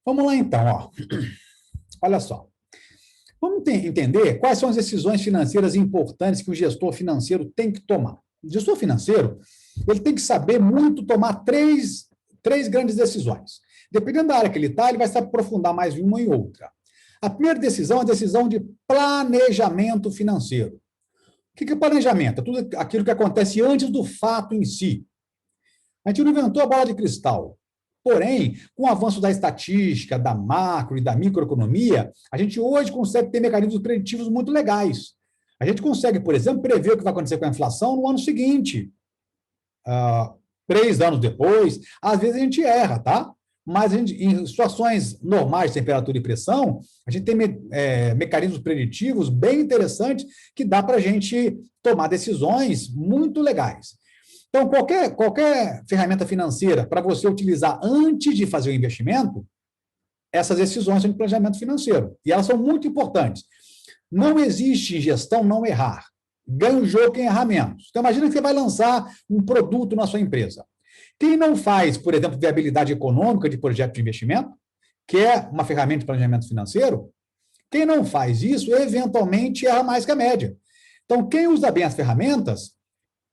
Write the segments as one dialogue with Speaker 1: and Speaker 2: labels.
Speaker 1: Vamos lá, então, ó. Olha só. Vamos entender quais são as decisões financeiras importantes que o gestor financeiro tem que tomar. O gestor financeiro, ele tem que saber muito tomar três grandes decisões. Dependendo da área que ele está, ele vai se aprofundar mais em uma e outra. A primeira decisão é a decisão de planejamento financeiro. O que é planejamento? É tudo aquilo que acontece antes do fato em si. A gente não inventou a bola de cristal. Porém, com o avanço da estatística, da macro e da microeconomia, a gente hoje consegue ter mecanismos preditivos muito legais. A gente consegue, por exemplo, prever o que vai acontecer com a inflação no ano seguinte, 3 anos depois. Às vezes a gente erra, tá? Mas a gente, em situações normais de temperatura e pressão, a gente tem mecanismos preditivos bem interessantes que dá para a gente tomar decisões muito legais. Então, qualquer ferramenta financeira para você utilizar antes de fazer o investimento, essas decisões são de planejamento financeiro. E elas são muito importantes. Não existe gestão não errar. Ganha o jogo quem errar menos. Então, imagina que você vai lançar um produto na sua empresa. Quem não faz, por exemplo, viabilidade econômica de projeto de investimento, que é uma ferramenta de planejamento financeiro, quem não faz isso, eventualmente erra mais que a média. Então, quem usa bem as ferramentas,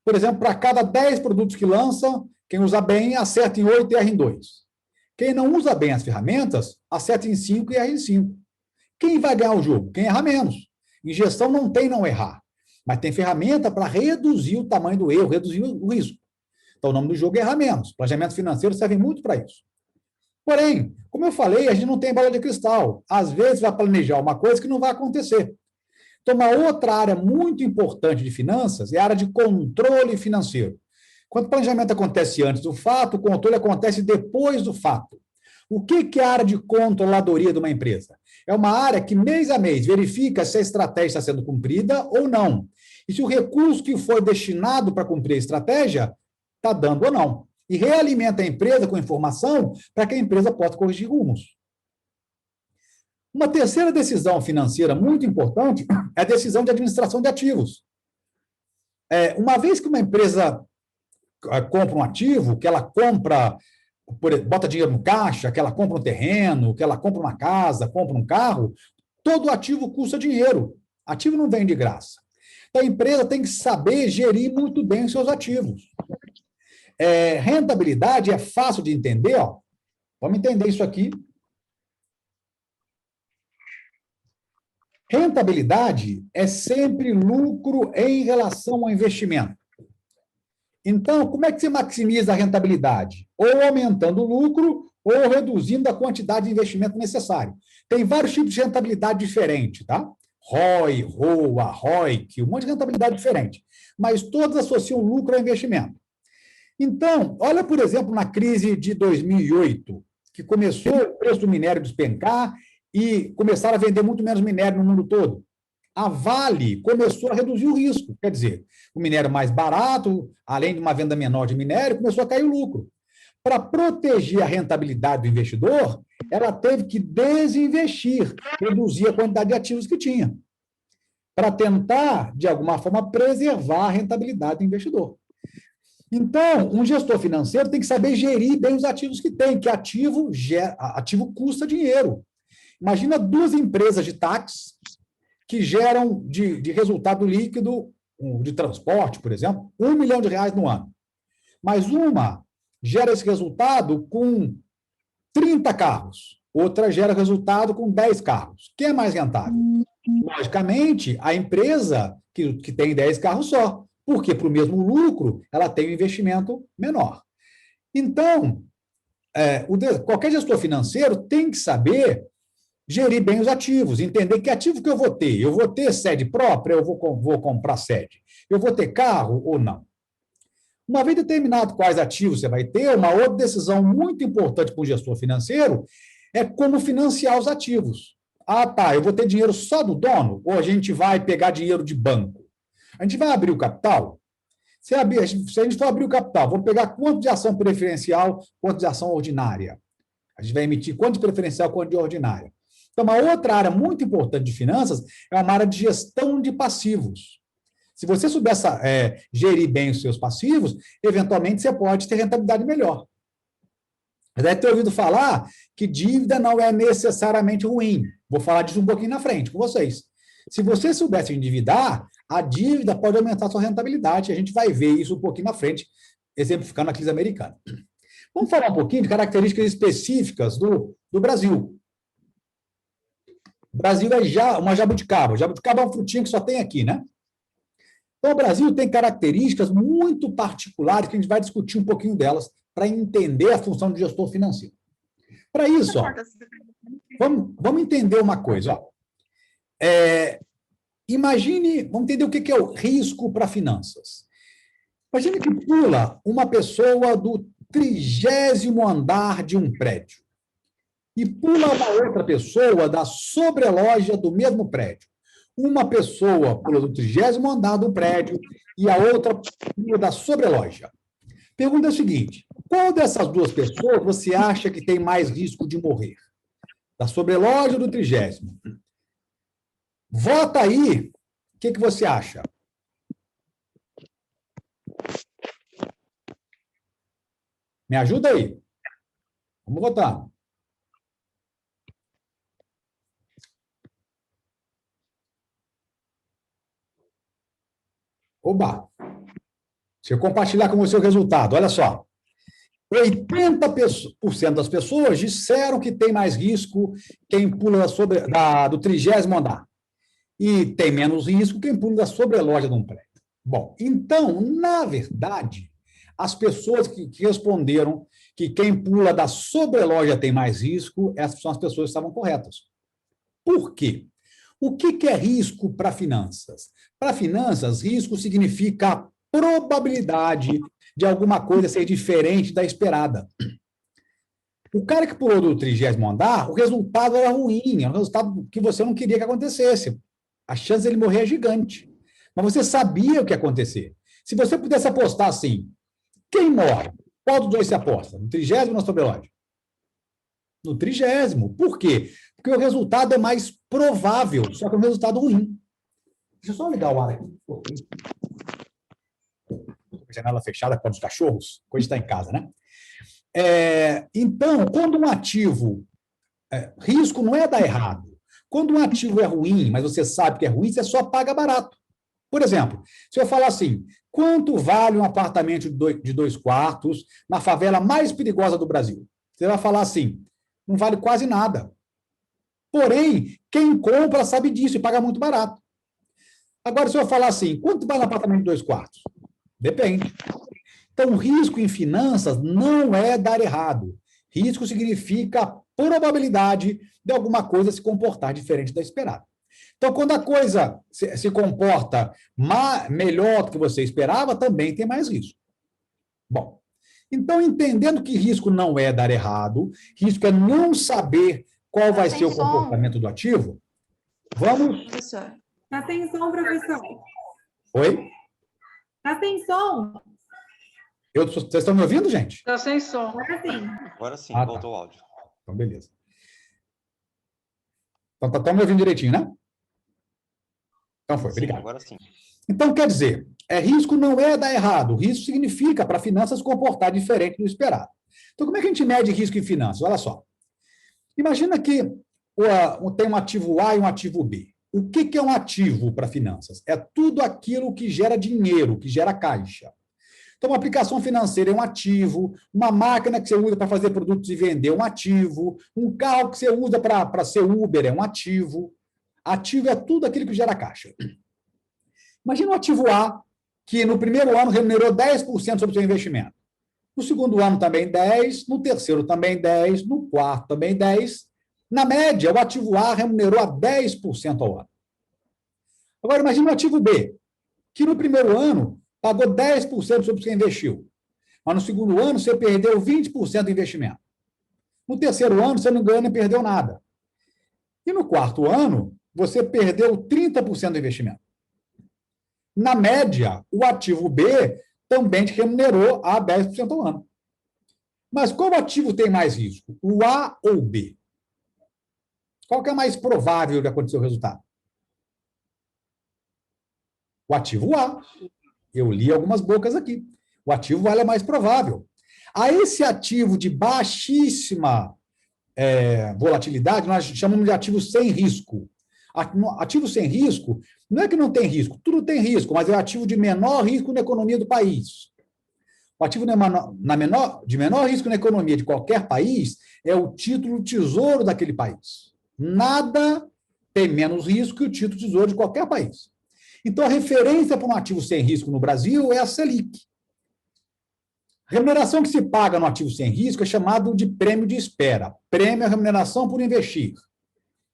Speaker 1: por exemplo, para cada 10 produtos que lança, quem usa bem, acerta em 8 e erra em 2. Quem não usa bem as ferramentas, acerta em 5 e erra em 5. Quem vai ganhar o jogo? Quem erra menos. Em gestão não tem não errar, mas tem ferramenta para reduzir o tamanho do erro, reduzir o risco. Então, o nome do jogo é errar menos. Planejamento financeiro serve muito para isso. Porém, como eu falei, a gente não tem bola de cristal. Às vezes vai planejar uma coisa que não vai acontecer. Então, uma outra área muito importante de finanças é a área de controle financeiro. Quando o planejamento acontece antes do fato, o controle acontece depois do fato. O que é a área de controladoria de uma empresa? É uma área que, mês a mês, verifica se a estratégia está sendo cumprida ou não. E se o recurso que foi destinado para cumprir a estratégia está dando ou não. E realimenta a empresa com informação para que a empresa possa corrigir rumos. Uma terceira decisão financeira muito importante é a decisão de administração de ativos. Uma vez que uma empresa compra um ativo, que ela compra, bota dinheiro no caixa, que ela compra um terreno, que ela compra uma casa, compra um carro, todo ativo custa dinheiro. Ativo não vem de graça. Então, a empresa tem que saber gerir muito bem os seus ativos. Rentabilidade é fácil de entender, ó. Vamos entender isso aqui. Rentabilidade é sempre lucro em relação ao investimento. Então, como é que você maximiza a rentabilidade? Ou aumentando o lucro, ou reduzindo a quantidade de investimento necessário. Tem vários tipos de rentabilidade diferentes, tá? ROI, ROA, ROIC, um monte de rentabilidade diferente. Mas todas associam lucro ao investimento. Então, olha, por exemplo, na crise de 2008, que começou o preço do minério despencar e começaram a vender muito menos minério no mundo todo. A Vale começou a reduzir o risco, quer dizer, o minério mais barato, além de uma venda menor de minério, começou a cair o lucro. Para proteger a rentabilidade do investidor, ela teve que desinvestir, reduzir a quantidade de ativos que tinha, para tentar, de alguma forma, preservar a rentabilidade do investidor. Então, um gestor financeiro tem que saber gerir bem os ativos que tem, que ativo custa dinheiro. Imagina 2 empresas de táxi que geram de resultado líquido, de transporte, por exemplo, R$ 1 milhão no ano. Mas uma gera esse resultado com 30 carros, outra gera resultado com 10 carros. Quem é mais rentável? Logicamente, a empresa que tem 10 carros só, porque para o mesmo lucro ela tem um investimento menor. Então, qualquer gestor financeiro tem que saber gerir bem os ativos, entender que ativo que eu vou ter. Eu vou ter sede própria, eu vou comprar sede. Eu vou ter carro ou não. Uma vez determinado quais ativos você vai ter, uma outra decisão muito importante para o gestor financeiro é como financiar os ativos. Ah, tá, eu vou ter dinheiro só do dono ou a gente vai pegar dinheiro de banco? A gente vai abrir o capital? Se a gente for abrir o capital, vamos pegar quanto de ação preferencial, quanto de ação ordinária? A gente vai emitir quanto de preferencial, quanto de ordinária. Então, uma outra área muito importante de finanças é uma área de gestão de passivos. Se você souber gerir bem os seus passivos, eventualmente você pode ter rentabilidade melhor. Você deve ter ouvido falar que dívida não é necessariamente ruim. Vou falar disso um pouquinho na frente com vocês. Se você soubesse endividar, a dívida pode aumentar a sua rentabilidade. A gente vai ver isso um pouquinho na frente, exemplificando a crise americana. Vamos falar um pouquinho de características específicas do Brasil. O Brasil é já uma jabuticaba. O jabuticaba é um frutinho que só tem aqui, né? Então, o Brasil tem características muito particulares que a gente vai discutir um pouquinho delas para entender a função do gestor financeiro. Para isso, ó, vamos entender uma coisa. Ó. Imagine, vamos entender o que é o risco para finanças. Imagine que pula uma pessoa do 30º andar de um prédio e pula uma outra pessoa da sobreloja do mesmo prédio. Uma pessoa pula do 30º andar do prédio e a outra pula da sobreloja. Pergunta é a seguinte: qual dessas duas pessoas você acha que tem mais risco de morrer? Da sobreloja ou do 30º? Vota aí. O que você acha? Me ajuda aí. Vamos votar. Oba! Deixa eu compartilhar com você o resultado. Olha só. 80% das pessoas disseram que tem mais risco quem pula do 30º andar. E tem menos risco quem pula da sobreloja de um prédio. Bom, então, na verdade, as pessoas que responderam que quem pula da sobreloja tem mais risco, essas são as pessoas que estavam corretas. Por quê? O que é risco para finanças? Para finanças, risco significa a probabilidade de alguma coisa ser diferente da esperada. O cara que pulou do 30º andar, o resultado era ruim, era um resultado que você não queria que acontecesse. A chance dele morrer é gigante. Mas você sabia o que ia acontecer. Se você pudesse apostar assim, quem morre? Qual dos dois se aposta? No 30º ou na sobreloja? No 30º. Por quê? Porque o resultado é mais provável, só que é um resultado ruim. Deixa eu só ligar o ar aqui. Janela fechada com os cachorros, coisa está em casa, né? Então, quando um ativo... risco não é dar errado. Quando um ativo é ruim, mas você sabe que é ruim, você só paga barato. Por exemplo, se eu falar assim, quanto vale um apartamento de 2 quartos na favela mais perigosa do Brasil? Você vai falar assim, não vale quase nada. Porém, quem compra sabe disso e paga muito barato. Agora, se eu falar assim, quanto vale um apartamento de 2 quartos? Depende. Então, risco em finanças não é dar errado. Risco significa a probabilidade de alguma coisa se comportar diferente da esperada. Então, quando a coisa se comporta melhor do que você esperava, também tem mais risco. Bom, então, entendendo que risco não é dar errado, risco é não saber qual vai ser o comportamento do ativo, vamos...
Speaker 2: Professor.
Speaker 3: Está sem som, professor.
Speaker 1: Oi?
Speaker 3: Está sem som.
Speaker 1: Vocês estão me ouvindo, gente?
Speaker 2: Está sem som.
Speaker 3: Agora sim.
Speaker 4: Agora sim,
Speaker 1: Tá.
Speaker 4: voltou o áudio.
Speaker 1: Então, beleza. Então, estão me ouvindo direitinho, né? Então foi, obrigado.
Speaker 4: Sim, agora sim.
Speaker 1: Então, quer dizer, risco não é dar errado. Risco significa, para finanças, comportar diferente do esperado. Então, como é que a gente mede risco em finanças? Olha só. Imagina que tem um ativo A e um ativo B. O que é um ativo para finanças? É tudo aquilo que gera dinheiro, que gera caixa. Então, uma aplicação financeira é um ativo, uma máquina que você usa para fazer produtos e vender é um ativo, um carro que você usa para ser Uber é um ativo. Ativo é tudo aquilo que gera caixa. Imagina um ativo A, que no primeiro ano remunerou 10% sobre o seu investimento. No segundo ano também 10%, no terceiro também 10%, no quarto também 10%. Na média, o ativo A remunerou a 10% ao ano. Agora, imagina o ativo B, que no primeiro ano pagou 10% sobre o que você investiu. Mas no segundo ano, você perdeu 20% do investimento. No terceiro ano, você não ganhou nem perdeu nada. E no quarto ano, você perdeu 30% do investimento. Na média, o ativo B também te remunerou a 10% ao ano. Mas qual ativo tem mais risco? O A ou o B? Qual que é mais provável de acontecer o resultado? O ativo A. Eu li algumas bocas aqui. O ativo A é mais provável. A esse ativo de baixíssima volatilidade, nós chamamos de ativo sem risco. Ativo sem risco não é que não tem risco, tudo tem risco, mas é o ativo de menor risco na economia do país. O ativo de menor risco na economia de qualquer país é o título tesouro daquele país. Nada tem menos risco que o título tesouro de qualquer país. Então, a referência para um ativo sem risco no Brasil é a Selic. A remuneração que se paga no ativo sem risco é chamado de prêmio de espera. Prêmio é remuneração por investir.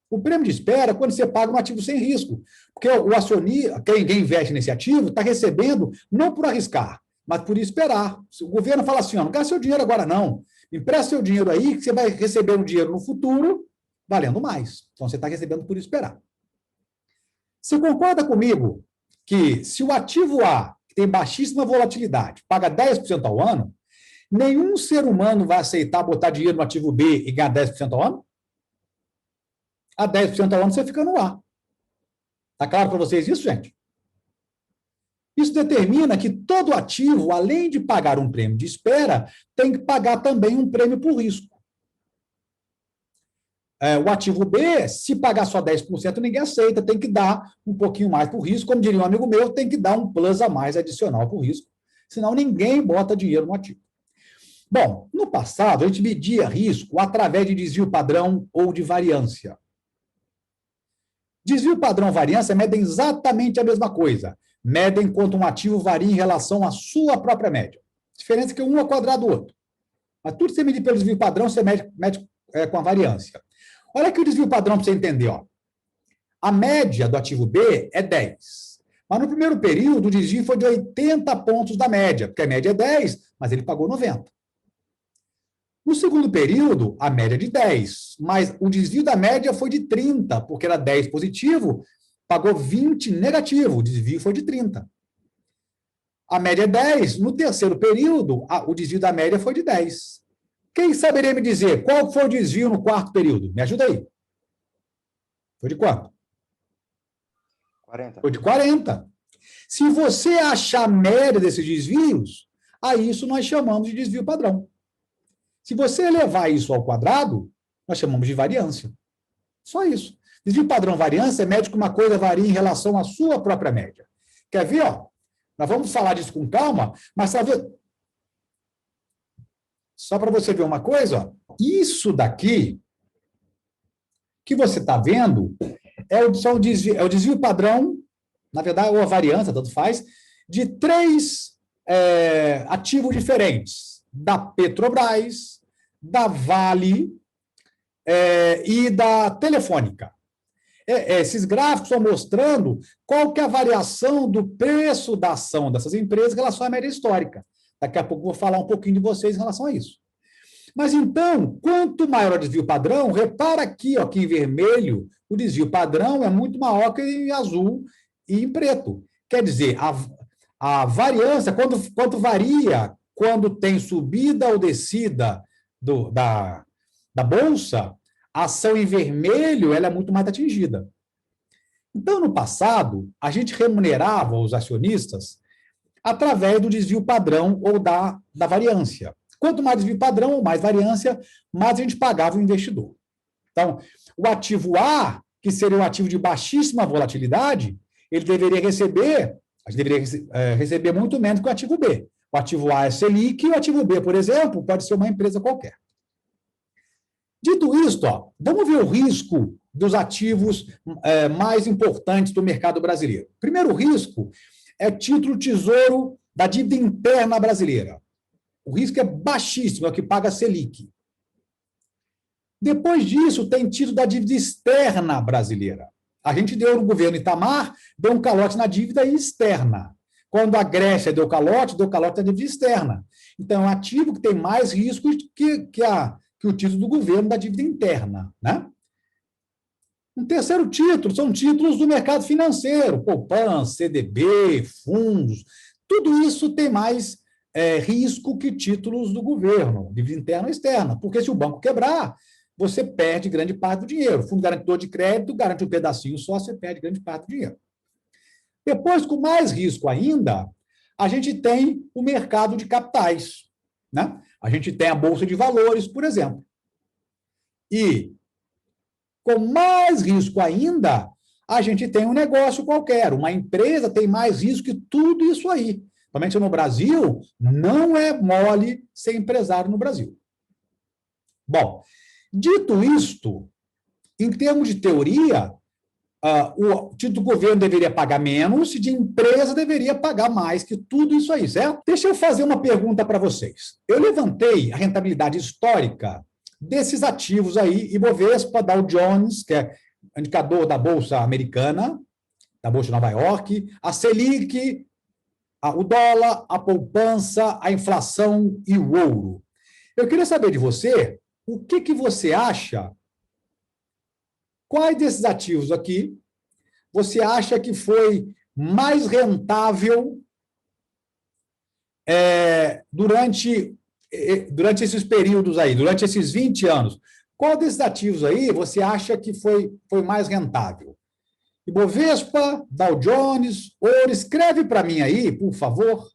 Speaker 1: O prêmio de espera é quando você paga um ativo sem risco. Porque o acionista, quem investe nesse ativo, está recebendo não por arriscar, mas por esperar. Se o governo fala assim, não gasta seu dinheiro agora não, empresta seu dinheiro aí que você vai receber um dinheiro no futuro valendo mais. Então, você está recebendo por esperar. Você concorda comigo que se o ativo A, que tem baixíssima volatilidade, paga 10% ao ano, nenhum ser humano vai aceitar botar dinheiro no ativo B e ganhar 10% ao ano? A 10% ao ano você fica no A. Está claro para vocês isso, gente? Isso determina que todo ativo, além de pagar um prêmio de espera, tem que pagar também um prêmio por risco. O ativo B, se pagar só 10%, ninguém aceita, tem que dar um pouquinho mais por risco. Como diria um amigo meu, tem que dar um plus a mais adicional por risco, senão ninguém bota dinheiro no ativo. Bom, no passado, a gente media risco através de desvio padrão ou de variância. Desvio padrão e variância medem exatamente a mesma coisa. Medem quanto um ativo varia em relação à sua própria média. A diferença é que um é quadrado do outro. Mas tudo que você medir pelo desvio padrão, você mede com a variância. Olha aqui o desvio padrão para você entender. Ó. A média do ativo B é 10. Mas no primeiro período, o desvio foi de 80 pontos da média, porque a média é 10, mas ele pagou 90. No segundo período, a média é de 10, mas o desvio da média foi de 30, porque era 10 positivo, pagou 20 negativo, o desvio foi de 30. A média é 10, no terceiro período, o desvio da média foi de 10. Quem saberia me dizer qual foi o desvio no quarto período? Me ajuda aí. Foi de quanto?
Speaker 2: 40.
Speaker 1: Foi de 40. Se você achar a média desses desvios, a isso nós chamamos de desvio padrão. Se você elevar isso ao quadrado, nós chamamos de variância. Só isso. Desvio padrão variância é média que uma coisa varia em relação à sua própria média. Quer ver? Ó? Nós vamos falar disso com calma, mas só para você ver uma coisa, ó, isso daqui que você está vendo é o desvio padrão, na verdade, ou a variância, tanto faz, de 3 ativos diferentes, da Petrobras, da Vale e da Telefônica. Esses gráficos estão mostrando qual que é a variação do preço da ação dessas empresas em relação à média histórica. Daqui a pouco eu vou falar um pouquinho de vocês em relação a isso. Mas então, quanto maior o desvio padrão, repara aqui, ó, que em vermelho, o desvio padrão é muito maior que em azul e em preto. Quer dizer, a variância, quanto varia quando tem subida ou descida da bolsa, a ação em vermelho ela é muito mais atingida. Então, no passado, a gente remunerava os acionistas através do desvio padrão ou da variância. Quanto mais desvio padrão ou mais variância, mais a gente pagava o investidor. Então, o ativo A, que seria um ativo de baixíssima volatilidade, ele deveria receber, a gente deveria receber muito menos que o ativo B. O ativo A é Selic e o ativo B, por exemplo, pode ser uma empresa qualquer. Dito isto, ó, vamos ver o risco dos ativos mais importantes do mercado brasileiro. Primeiro risco é título tesouro da dívida interna brasileira. O risco é baixíssimo, é o que paga a Selic. Depois disso, tem título da dívida externa brasileira. A gente deu no governo Itamar, deu um calote na dívida externa. Quando a Grécia deu calote na dívida externa. Então, é um ativo que tem mais riscos que o título do governo da dívida interna. Né? Um terceiro título são títulos do mercado financeiro, poupança, CDB, fundos. Tudo isso tem mais risco que títulos do governo, dívida interna ou externa. Porque se o banco quebrar, você perde grande parte do dinheiro. O fundo garantidor de crédito garante um pedacinho só, você perde grande parte do dinheiro. Depois, com mais risco ainda, a gente tem o mercado de capitais. né? A gente tem a Bolsa de Valores, por exemplo. E, com mais risco ainda, a gente tem um negócio qualquer. Uma empresa tem mais risco que tudo isso aí. Somente no Brasil, não é mole ser empresário no Brasil. Bom, dito isto, em termos de teoria, o título do governo deveria pagar menos e de empresa deveria pagar mais que tudo isso aí, certo? Deixa eu fazer uma pergunta para vocês. Eu levantei a rentabilidade histórica desses ativos aí, Ibovespa, Dow Jones, que é indicador da Bolsa Americana, da Bolsa de Nova York, a Selic, o dólar, a poupança, a inflação e o ouro. Eu queria saber de você, o que você acha, quais desses ativos aqui você acha que foi mais rentável durante esses períodos aí, durante esses 20 anos? Qual desses ativos aí você acha que foi mais rentável? Ibovespa, Dow Jones, ouro? Escreve para mim aí, por favor.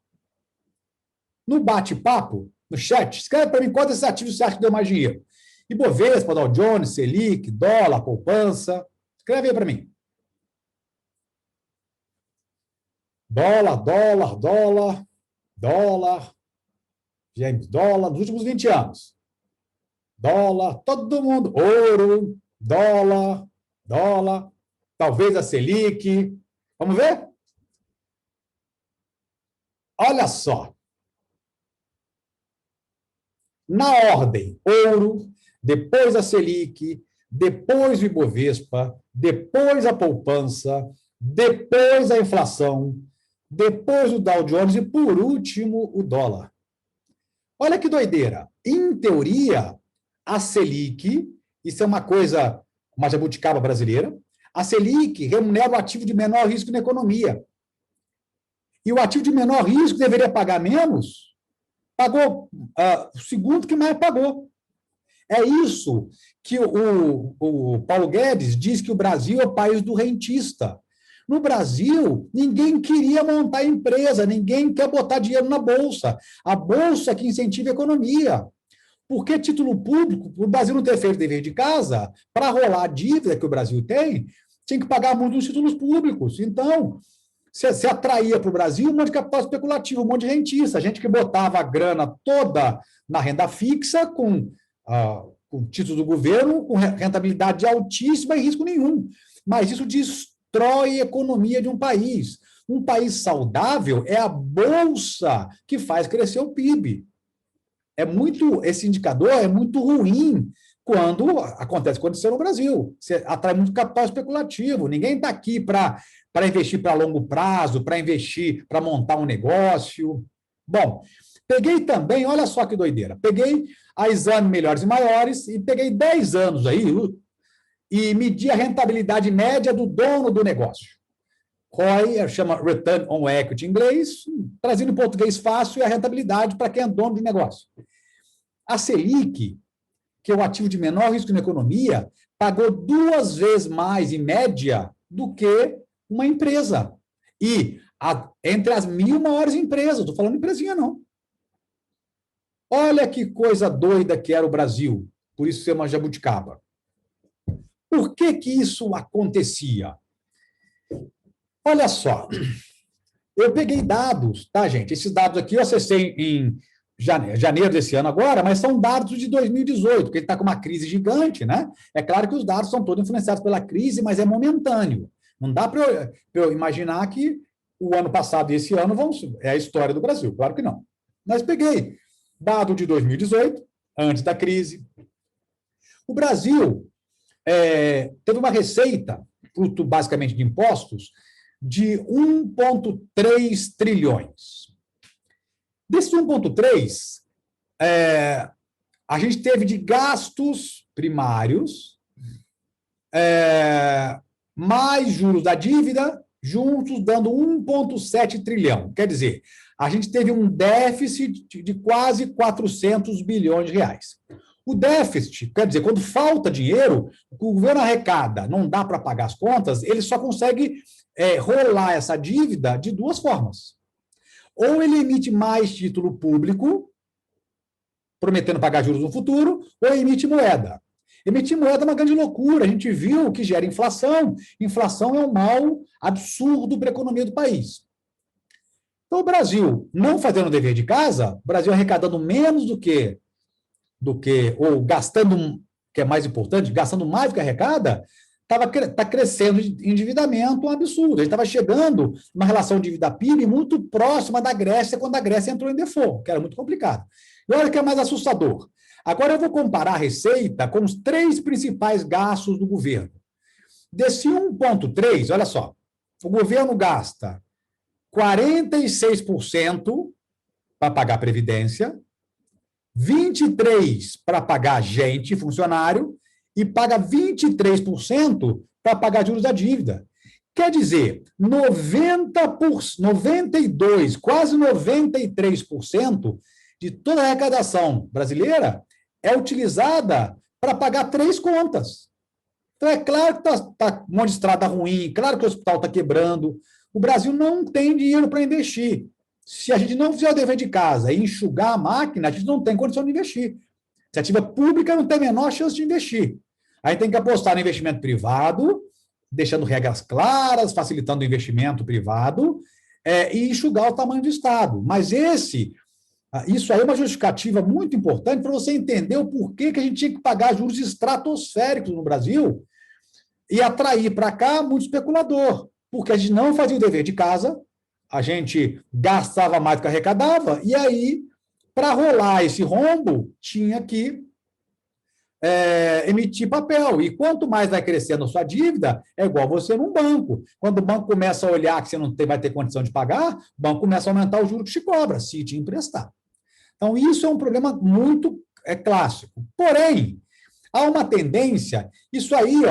Speaker 1: No bate-papo, no chat, escreve para mim qual desses ativos você acha que deu mais dinheiro. Ibovespa, Dow Jones, Selic, dólar, poupança. Escreve aí para mim. Dólar, gente, dólar, nos últimos 20 anos. Dólar, todo mundo, ouro, dólar, talvez a Selic. Vamos ver? Olha só. Na ordem, ouro, depois a Selic, depois o Ibovespa, depois a poupança, depois a inflação, depois o Dow Jones e, por último, o dólar. Olha que doideira. Em teoria, a Selic, isso é uma jabuticaba brasileira, a Selic remunera o ativo de menor risco na economia. E o ativo de menor risco deveria pagar menos, pagou o segundo que mais pagou. É isso que o Paulo Guedes diz que o Brasil é o país do rentista. No Brasil, ninguém queria montar empresa, ninguém quer botar dinheiro na Bolsa. A Bolsa é que incentiva a economia. Por que título público? O Brasil não ter feito dever de casa, para rolar a dívida que o Brasil tem, tinha que pagar muito nos títulos públicos. Então, você atraía para o Brasil um monte de capital especulativo, um monte de rentista, gente que botava a grana toda na renda fixa, com títulos do governo, com rentabilidade altíssima e risco nenhum. Mas isso destrói a economia de um país. Um país saudável é a bolsa que faz crescer o PIB. Esse indicador é muito ruim quando aconteceu no Brasil. Você atrai muito capital especulativo. Ninguém está aqui para investir para longo prazo, para investir, para montar um negócio. Bom, peguei também, olha só que doideira, peguei a Exame Melhores e Maiores e peguei 10 anos aí e medi a rentabilidade média do dono do negócio. ROI, chama Return on Equity em inglês, trazendo em português fácil, é a rentabilidade para quem é dono de negócio. A Selic, que é o ativo de menor risco na economia, pagou 2 vezes mais, em média, do que uma empresa. E entre as 1.000 maiores empresas, estou falando empresinha, não. Olha que coisa doida que era o Brasil, por isso ser uma jabuticaba. Por que isso acontecia? Olha só, eu peguei dados, tá, gente? Esses dados aqui eu acessei em janeiro desse ano agora, mas são dados de 2018, porque ele está com uma crise gigante, né? É claro que os dados são todos influenciados pela crise, mas é momentâneo. Não dá para eu imaginar que o ano passado e esse ano é a história do Brasil, claro que não. Mas peguei dado de 2018, antes da crise. O Brasil teve uma receita, fruto basicamente de impostos, de 1,3 trilhões. Desses 1,3, a gente teve de gastos primários, mais juros da dívida, juntos dando 1,7 trilhão. Quer dizer, a gente teve um déficit de quase 400 bilhões de reais. O déficit, quer dizer, quando falta dinheiro, o governo arrecada, não dá para pagar as contas, ele só consegue rolar essa dívida de 2 formas. Ou ele emite mais título público, prometendo pagar juros no futuro, ou emite moeda. Emitir moeda é uma grande loucura. A gente viu que gera inflação. Inflação é um mal absurdo para a economia do país. Então, o Brasil, não fazendo o dever de casa, o Brasil arrecadando menos ou gastando, que é mais importante, gastando mais do que arrecada, está crescendo endividamento um absurdo. A gente estava chegando uma relação de dívida-PIB muito próxima da Grécia, quando a Grécia entrou em default, que era muito complicado. E olha o que é mais assustador. Agora eu vou comparar a receita com os 3 principais gastos do governo. Desse 1,3, olha só, o governo gasta 46% para pagar a Previdência, 23% para pagar gente, funcionário, e paga 23% para pagar juros da dívida. Quer dizer, 92%, quase 93% de toda a arrecadação brasileira é utilizada para pagar 3 contas. Então, é claro que está um monte de estrada ruim, claro que o hospital está quebrando. O Brasil não tem dinheiro para investir. Se a gente não fizer o dever de casa e enxugar a máquina, a gente não tem condição de investir. A iniciativa pública não tem a menor chance de investir. A gente tem que apostar no investimento privado, deixando regras claras, facilitando o investimento privado, e enxugar o tamanho do Estado. Mas isso aí é uma justificativa muito importante para você entender o porquê que a gente tinha que pagar juros estratosféricos no Brasil e atrair para cá muito especulador, porque a gente não fazia o dever de casa, a gente gastava mais do que arrecadava, e aí, para rolar esse rombo, tinha que emitir papel. E quanto mais vai crescendo a sua dívida, é igual você num banco. Quando o banco começa a olhar que você não vai ter condição de pagar, o banco começa a aumentar o juro que te cobra, se te emprestar. Então, isso é um problema muito clássico. Porém, há uma tendência, isso aí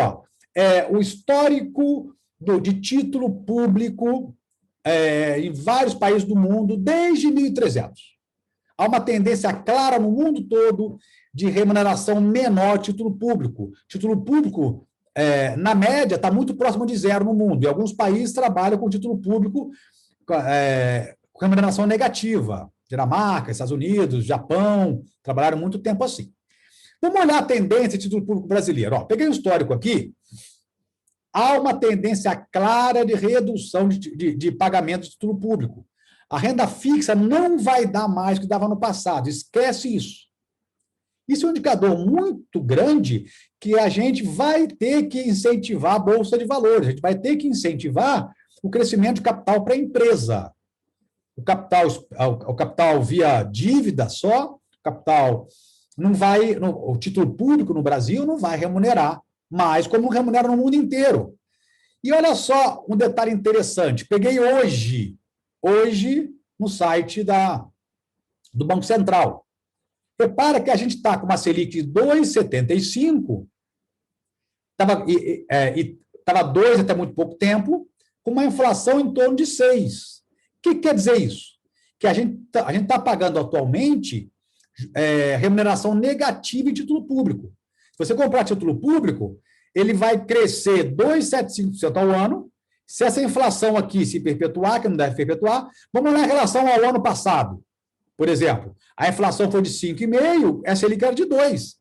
Speaker 1: é o histórico de título público em vários países do mundo desde 1300. Há uma tendência clara no mundo todo de remuneração menor de título público. Título público, na média, está muito próximo de zero no mundo. E alguns países trabalham com título público com remuneração negativa. Dinamarca, Estados Unidos, Japão, trabalharam muito tempo assim. Vamos olhar a tendência de título público brasileiro. Peguei um histórico aqui. Há uma tendência clara de redução de pagamento de título público. A renda fixa não vai dar mais do que dava no passado. Esquece isso. Isso é um indicador muito grande que a gente vai ter que incentivar a Bolsa de Valores, a gente vai ter que incentivar o crescimento de capital para a empresa. O capital via dívida só, o título público no Brasil não vai remunerar mais como remunera no mundo inteiro. E olha só um detalhe interessante, peguei hoje no site do Banco Central. Repara que a gente está com uma Selic de 2,75, estava 2 até muito pouco tempo, com uma inflação em torno de 6. O que quer dizer isso? Que a gente está pagando atualmente remuneração negativa em título público. Se você comprar título público, ele vai crescer 2,75% ao ano. Se essa inflação aqui se perpetuar, que não deve perpetuar, vamos olhar em relação ao ano passado. Por exemplo, a inflação foi de 5,5%, essa Selic era de 2%.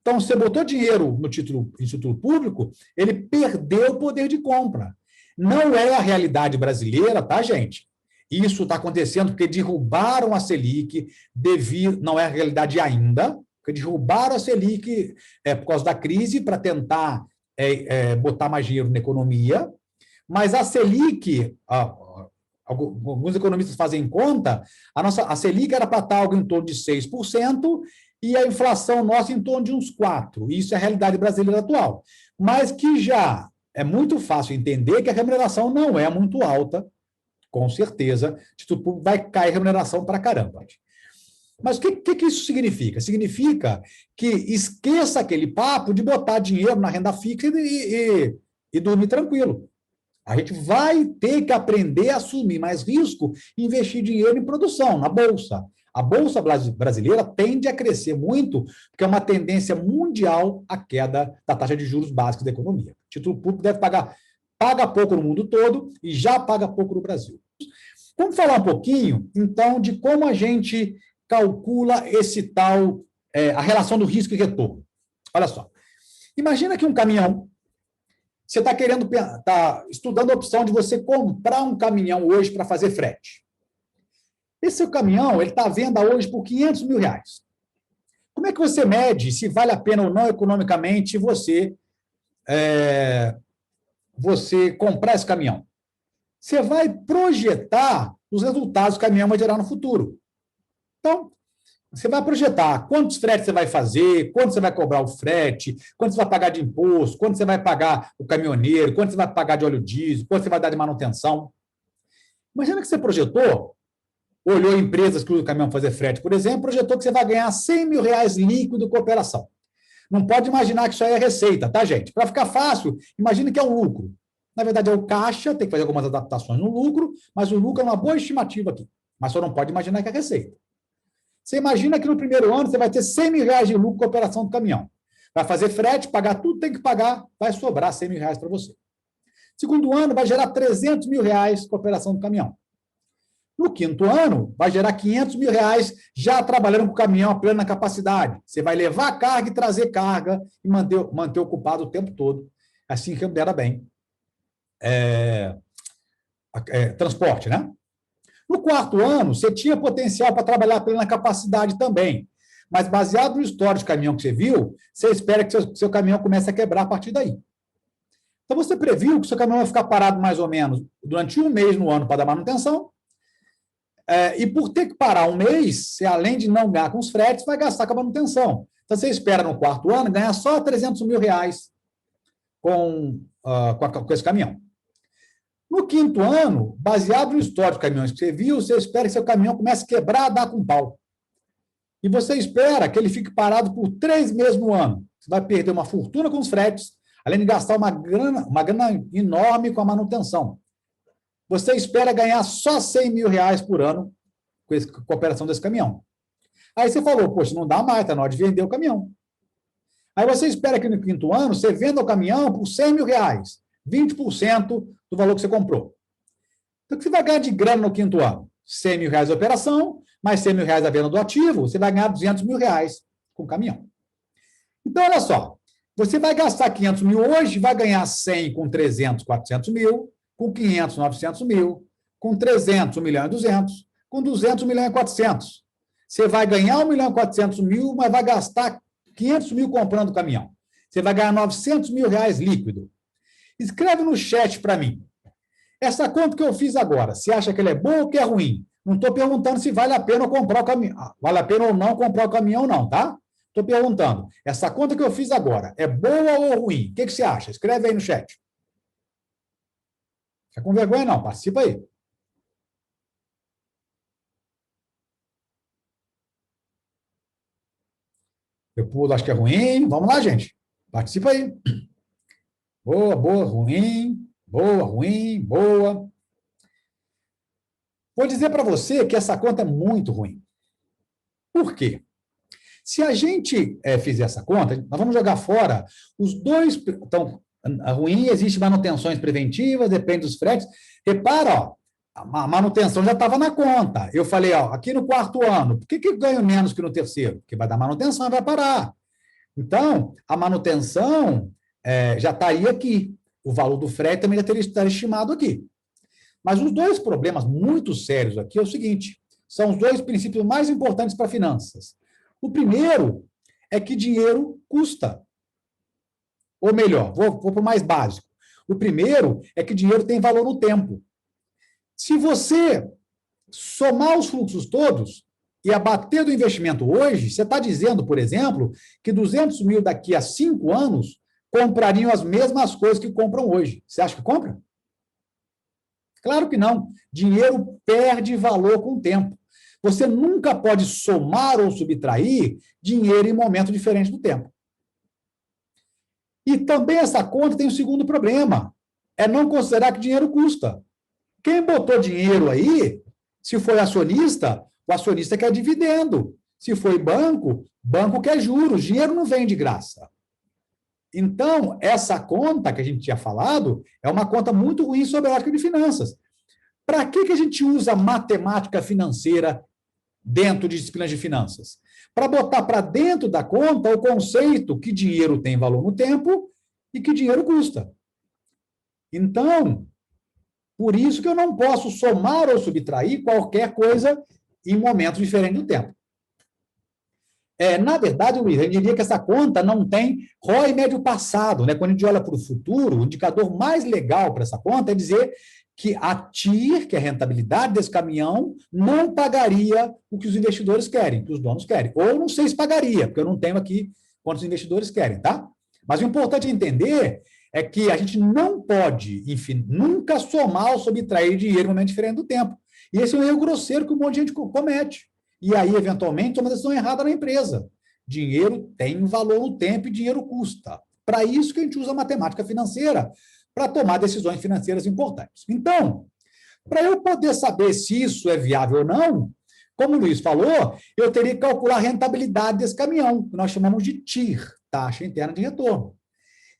Speaker 1: Então, você botou dinheiro em título público, ele perdeu o poder de compra. Não é a realidade brasileira, tá, gente? Isso está acontecendo porque derrubaram a Selic, não é a realidade ainda, porque derrubaram a Selic por causa da crise para tentar botar mais dinheiro na economia, mas a Selic, alguns economistas fazem conta, a Selic era para estar algo em torno de 6% e a inflação nossa em torno de uns 4%. Isso é a realidade brasileira atual. Mas que já é muito fácil entender que a remuneração não é muito alta, com certeza, título público vai cair remuneração para caramba. Mas o que isso significa? Significa que esqueça aquele papo de botar dinheiro na renda fixa e dormir tranquilo. A gente vai ter que aprender a assumir mais risco e investir dinheiro em produção, na Bolsa. A Bolsa brasileira tende a crescer muito, porque é uma tendência mundial a queda da taxa de juros básicos da economia. O título público paga pouco no mundo todo e já paga pouco no Brasil. Vamos falar um pouquinho, então, de como a gente calcula esse tal a relação do risco e retorno. Olha só. Imagina que um caminhão, você está estudando a opção de você comprar um caminhão hoje para fazer frete. Esse seu caminhão, ele está à venda hoje por R$500 mil. Como é que você mede se vale a pena ou não economicamente você comprar esse caminhão? Você vai projetar os resultados que o caminhão vai gerar no futuro. Então, você vai projetar quantos fretes você vai fazer, quanto você vai cobrar o frete, quanto você vai pagar de imposto, quanto você vai pagar o caminhoneiro, quanto você vai pagar de óleo diesel, quanto você vai dar de manutenção. Imagina que você projetou, olhou empresas que usam o caminhão para fazer frete, por exemplo, projetou que você vai ganhar R$100 mil líquido com operação. Não pode imaginar que isso aí é receita, tá, gente? Para ficar fácil, imagina que é um lucro. Na verdade, é o caixa, tem que fazer algumas adaptações no lucro, mas o lucro é uma boa estimativa aqui. Mas só não pode imaginar que é receita. Você imagina que no primeiro ano você vai ter R$100 mil de lucro com a operação do caminhão. Vai fazer frete, pagar tudo, tem que pagar, vai sobrar R$100 mil para você. Segundo ano, vai gerar R$300 mil com a operação do caminhão. No quinto ano, vai gerar R$500 mil já trabalhando com o caminhão a plena capacidade. Você vai levar a carga e trazer carga e manter ocupado o tempo todo, assim que dera bem. Transporte, né? No quarto ano, você tinha potencial para trabalhar a plena capacidade também, mas baseado no histórico de caminhão que você viu, você espera que seu caminhão comece a quebrar a partir daí. Então, você previu que seu caminhão vai ficar parado mais ou menos durante um mês no ano para dar manutenção, e por ter que parar um mês, você, além de não ganhar com os fretes, vai gastar com a manutenção. Então, você espera no quarto ano ganhar só R$300 mil com esse caminhão. No quinto ano, baseado no histórico de caminhões que você viu, você espera que seu caminhão comece a quebrar, a dar com pau. E você espera que ele fique parado por 3 meses no ano. Você vai perder uma fortuna com os fretes, além de gastar uma grana enorme com a manutenção. Você espera ganhar só R$100 mil por ano com a operação desse caminhão. Aí você falou, poxa, não dá mais, está na hora de vender o caminhão. Aí você espera que no quinto ano você venda o caminhão por R$100 mil, 20% do valor que você comprou. Então, o que você vai ganhar de grana no quinto ano? R$100 mil a operação, mais R$100 mil a venda do ativo, você vai ganhar R$200 mil com o caminhão. Então, olha só, você vai gastar R$500 mil hoje, vai ganhar 100 com 300, R$400 mil, com 500, R$900 mil, com 300, R$1,2 milhão, com 200, R$1,4 milhão. Você vai ganhar R$1,4 milhão, mas vai gastar R$500 mil comprando o caminhão. Você vai ganhar R$900 mil líquido. Escreve no chat para mim. Essa conta que eu fiz agora, você acha que ela é boa ou que é ruim? Não estou perguntando se vale a pena comprar o caminhão. Vale a pena ou não comprar o caminhão, não, tá? Estou perguntando. Essa conta que eu fiz agora é boa ou ruim? O que você acha? Escreve aí no chat. Fica com vergonha, não. Participa aí. Eu acho que é ruim. Vamos lá, gente. Participa aí. Boa, boa, ruim. Boa, ruim, boa. Vou dizer para você que essa conta é muito ruim. Por quê? Se a gente fizer essa conta, nós vamos jogar fora os dois. Então, a ruim, existe manutenções preventivas, depende dos fretes. Repara, ó, a manutenção já estava na conta. Eu falei, ó, aqui no quarto ano, por que eu ganho menos que no terceiro? Porque vai dar manutenção e vai parar. Então, a manutenção já estaria aqui. O valor do frete também já teria estar estimado aqui. Mas os dois problemas muito sérios aqui é o seguinte, são os dois princípios mais importantes para finanças. O primeiro é que dinheiro custa. Ou melhor, vou para o mais básico. O primeiro é que dinheiro tem valor no tempo. Se você somar os fluxos todos e abater do investimento hoje, você está dizendo, por exemplo, que 200 mil daqui a 5 anos comprariam as mesmas coisas que compram hoje. Você acha que compra? Claro que não. Dinheiro perde valor com o tempo. Você nunca pode somar ou subtrair dinheiro em momento diferente do tempo. E também essa conta tem um segundo problema, é não considerar que dinheiro custa. Quem botou dinheiro aí, se foi acionista, o acionista quer dividendo. Se foi banco, banco quer juros. Dinheiro não vem de graça. Então, essa conta que a gente tinha falado é uma conta muito ruim sobre a ótica de finanças. Para que a gente usa matemática financeira dentro de disciplinas de finanças? Para botar para dentro da conta o conceito que dinheiro tem valor no tempo e que dinheiro custa. Então, por isso que eu não posso somar ou subtrair qualquer coisa em momentos diferentes do tempo. Na verdade, Luiz, eu diria que essa conta não tem ROI médio passado, né? Quando a gente olha para o futuro, o indicador mais legal para essa conta é dizer que a TIR, que é a rentabilidade desse caminhão, não pagaria o que os investidores querem, que os donos querem. Ou não sei se pagaria, porque eu não tenho aqui quantos investidores querem, tá? Mas o importante entender é que a gente não pode, enfim, nunca somar ou subtrair dinheiro em um momento diferente do tempo. E esse é um erro grosseiro que um monte de gente comete. E aí, eventualmente, toma uma decisão errada na empresa. Dinheiro tem valor no tempo e dinheiro custa. Para isso que a gente usa a matemática financeira, para tomar decisões financeiras importantes. Então, para eu poder saber se isso é viável ou não, como o Luiz falou, eu teria que calcular a rentabiliddade desse caminhão, que nós chamamos de TIR, taxa interna de retorno,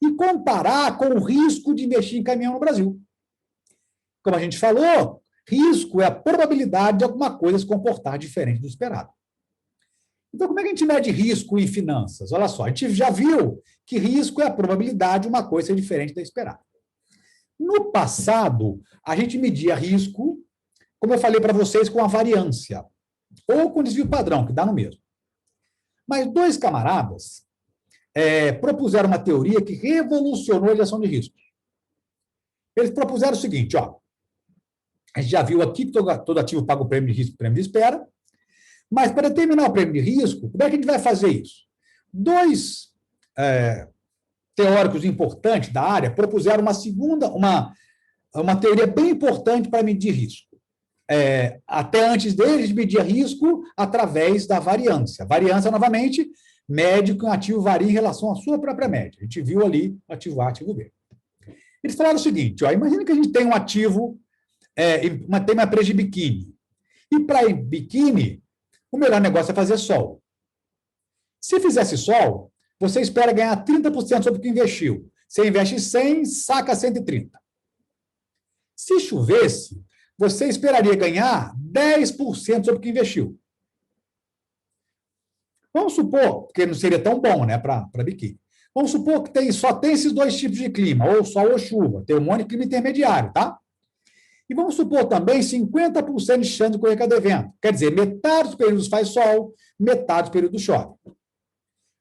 Speaker 1: e comparar com o risco de investir em caminhão no Brasil. Como a gente falou, risco é a probabilidade de alguma coisa se comportar diferente do esperado. Então, como é que a gente mede risco em finanças? Olha só, a gente já viu que risco é a probabilidade de uma coisa ser diferente da esperada. No passado, a gente media risco, como eu falei para vocês, com a variância, ou com desvio padrão, que dá no mesmo. Mas dois camaradas propuseram uma teoria que revolucionou a gestão de risco. Eles propuseram o seguinte, ó, a gente já viu aqui que todo ativo paga o prêmio de risco, o prêmio de espera, mas para determinar o prêmio de risco, como é que a gente vai fazer isso? Dois teóricos importantes da área propuseram uma teoria bem importante para medir risco. Até antes deles, media risco através da variância. Variância, novamente, mede que um ativo varia em relação à sua própria média. A gente viu ali ativo A, ativo B. Eles falaram o seguinte, ó, imagina que a gente tem um ativo, tem uma empresa de biquíni. E para biquíni, o melhor negócio é fazer sol. Se fizesse sol, você espera ganhar 30% sobre o que investiu. Você investe 100, saca 130. Se chovesse, você esperaria ganhar 10% sobre o que investiu. Vamos supor, porque não seria tão bom, né, para biquíni. Vamos supor que só tem esses dois tipos de clima, ou sol ou chuva. Tem um monte de clima intermediário, tá? E vamos supor também 50% de chance de correr cada evento. Quer dizer, metade dos períodos faz sol, metade dos períodos chove.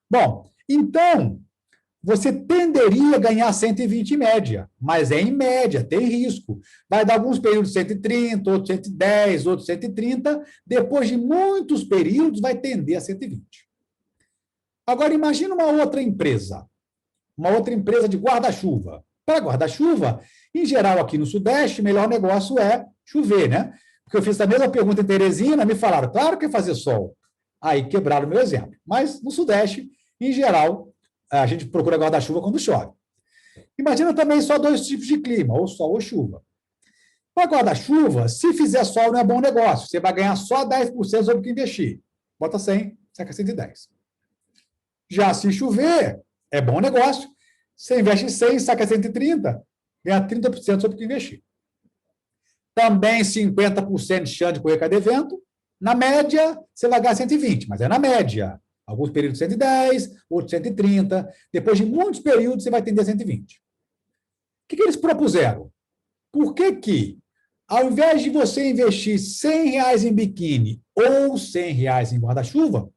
Speaker 1: Bom, então, você tenderia a ganhar 120 em média, mas é em média, tem risco. Vai dar alguns períodos 130, outros 110, outros 130. Depois de muitos períodos, vai tender a 120. Agora, imagina uma outra empresa de guarda-chuva. Para guarda-chuva, em geral, aqui no Sudeste, o melhor negócio é chover, né? Porque eu fiz a mesma pergunta em Teresina, me falaram, claro que é fazer sol. Aí quebraram o meu exemplo. Mas no Sudeste, em geral, a gente procura guarda-chuva quando chove. Imagina também só dois tipos de clima, ou sol ou chuva. Para guarda-chuva, se fizer sol, não é bom negócio. Você vai ganhar só 10% sobre o que investir. Bota 100, saca 110. Já se chover, é bom negócio. Você investe 100, saca 130, ganha 30% sobre o que investir. Também 50% de chance de correr cada evento. Na média, você vai ganhar 120, mas é na média. Alguns períodos 110, outros 130. Depois de muitos períodos, você vai tender a 120. O que eles propuseram? Por que, ao invés de você investir R$100 em biquíni ou R$100 em guarda-chuva,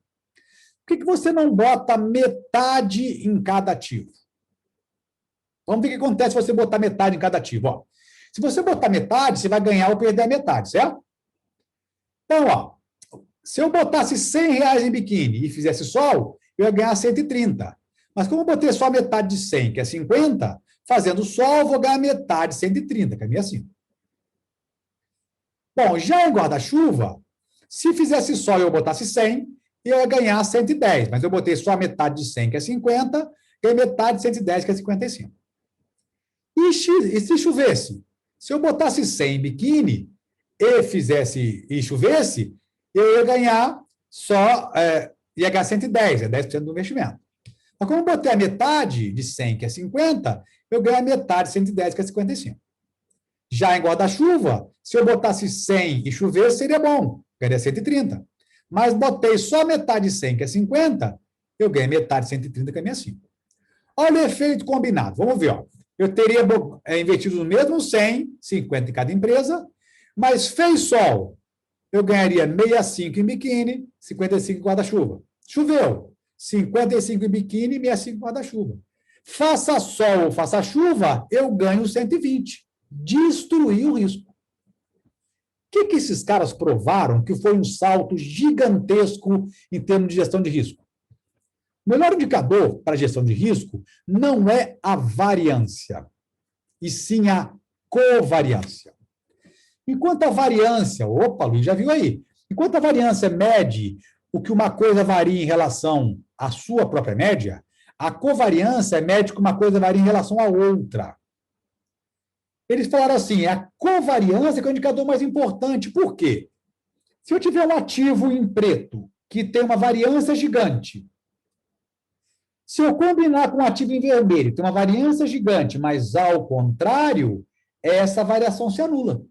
Speaker 1: por que você não bota metade em cada ativo? Vamos ver o que acontece se você botar metade em cada ativo. Ó. Se você botar metade, você vai ganhar ou perder a metade, certo? Então, ó, se eu botasse R$100 em biquíni e fizesse sol, eu ia ganhar 130. Mas como eu botei só metade de 100, que é 50, fazendo sol, eu vou ganhar metade, 130, que é 65. Bom, já em guarda-chuva, se fizesse sol e eu botasse 100, eu ia ganhar 110, mas eu botei só a metade de 100, que é 50, e metade de 110, que é 55. E se chovesse? Se eu botasse 100 em biquíni e chovesse, eu ia ganhar ia ganhar 110, é 10% do investimento. Mas como eu botei a metade de 100, que é 50, eu ganho a metade de 110, que é 55. Já em guarda-chuva, se eu botasse 100 e chovesse, seria bom, ganharia 130. mas botei só metade de 100, que é 50, eu ganho metade de 130, que é 65. Olha o efeito combinado. Vamos ver. Ó. Eu teria investido no mesmo 100, 50 em cada empresa, mas fez sol. Eu ganharia 65 em biquíni, 55 em guarda-chuva. Choveu. 55 em biquíni e 65 em guarda-chuva. Faça sol ou faça chuva, eu ganho 120. Destruí o risco. O que esses caras provaram que foi um salto gigantesco em termos de gestão de risco? O melhor indicador para a gestão de risco não é a variância, e sim a covariância. Enquanto a variância, opa, Luiz, já viu aí, enquanto a variância mede o que uma coisa varia em relação à sua própria média, a covariância mede que uma coisa varia em relação à outra. Eles falaram assim, a covariância que é o indicador mais importante. Por quê? Se eu tiver um ativo em preto, que tem uma variância gigante, se eu combinar com um ativo em vermelho, que tem uma variância gigante, mas ao contrário, essa variação se anula.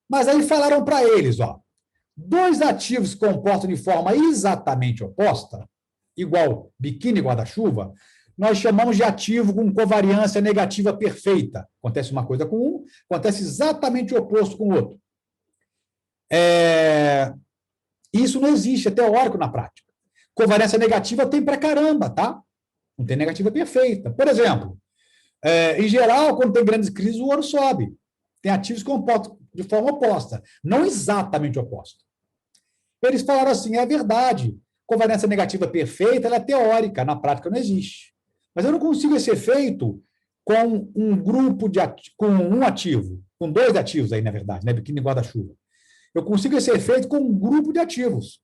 Speaker 1: Mas aí falaram para eles, ó, dois ativos se comportam de forma exatamente oposta, igual biquíni e guarda-chuva, nós chamamos de ativo com covariância negativa perfeita. Acontece uma coisa com um, acontece exatamente o oposto com o outro. Isso não existe, é teórico na prática. Covariância negativa tem pra caramba, tá? Não tem negativa perfeita. Por exemplo, em geral, quando tem grandes crises, o ouro sobe. Tem ativos que comportam de forma oposta, não exatamente oposta. Eles falaram assim, é verdade, covariância negativa perfeita ela é teórica, na prática não existe. Mas eu não consigo esse efeito com um grupo de com um ativo, com dois ativos aí, na verdade, né? Biquíni e guarda-chuva. Eu consigo esse efeito com um grupo de ativos.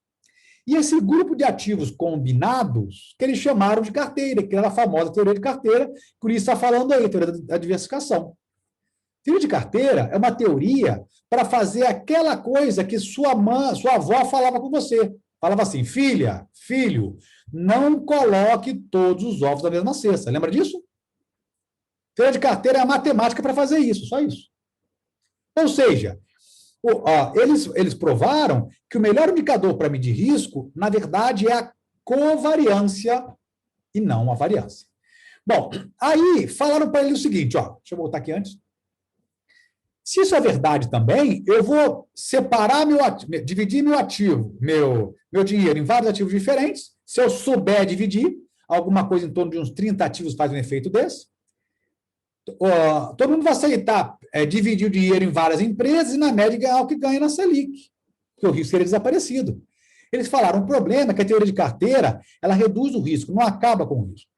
Speaker 1: E esse grupo de ativos combinados, que eles chamaram de carteira, que era a famosa teoria de carteira, por isso está falando aí, teoria da diversificação. Teoria de carteira é uma teoria para fazer aquela coisa que sua avó falava com você. Falava assim, filha, filho, não coloque todos os ovos na mesma cesta. Lembra disso? Teoria de carteira é a matemática para fazer isso, só isso. Ou seja, eles provaram que o melhor indicador para medir risco, na verdade, é a covariância e não a variância. Bom, aí falaram para ele o seguinte, ó, deixa eu voltar aqui antes. Se isso é verdade também, eu vou separar dividir meu ativo, meu dinheiro em vários ativos diferentes. Se eu souber dividir, alguma coisa em torno de uns 30 ativos faz um efeito desse. Todo mundo vai aceitar dividir o dinheiro em várias empresas e, na média, ganhar o que ganha na Selic, porque o risco seria desaparecido. Eles falaram, o problema é que a teoria de carteira, ela reduz o risco, não acaba com o risco.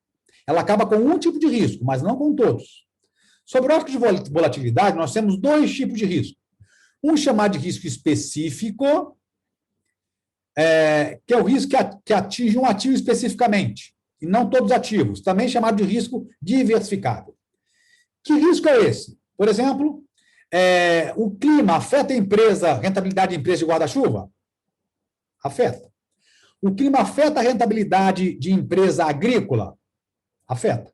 Speaker 1: Ela acaba com um tipo de risco, mas não com todos. Sobre o risco de volatilidade, nós temos dois tipos de risco. Um chamado de risco específico, que é o risco que atinge um ativo especificamente, e não todos os ativos, também chamado de risco diversificável. Que risco é esse? Por exemplo, o clima afeta a rentabilidade da empresa de guarda-chuva? Afeta. O clima afeta a rentabilidade de empresa agrícola? Afeta.